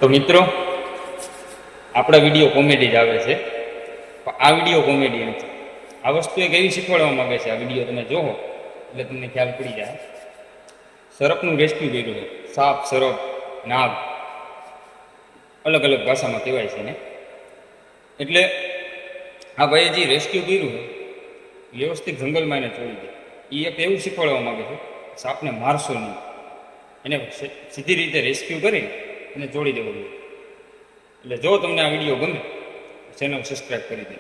તો મિત્રો, આપણા વિડીયો કોમેડી જ આવે છે, પણ આ વિડીયો કોમેડી નથી. આ વસ્તુ એક એવી શીખવાડવા માંગે છે. આ વિડીયો તમે જોવો એટલે તમને ખ્યાલ પડી જાય. સર્પનું રેસ્ક્યુ કર્યું છે. સાપ, સર્પ, નાગ, અલગ અલગ ભાષામાં કહેવાય છે ને. એટલે આ ભાઈએ જે રેસ્ક્યુ કર્યું છે, વ્યવસ્થિત જંગલમાં એને છોડી દે. એ એક એવું શીખવાડવા માંગે છે, સાપને મારશો નહીં, એને સીધી રીતે રેસ્ક્યુ કરી એને જોડી દેવો જોઈએ. એટલે જો તમને આ વિડીયો ગમે, ચેનલ સબસ્ક્રાઈબ કરી દે.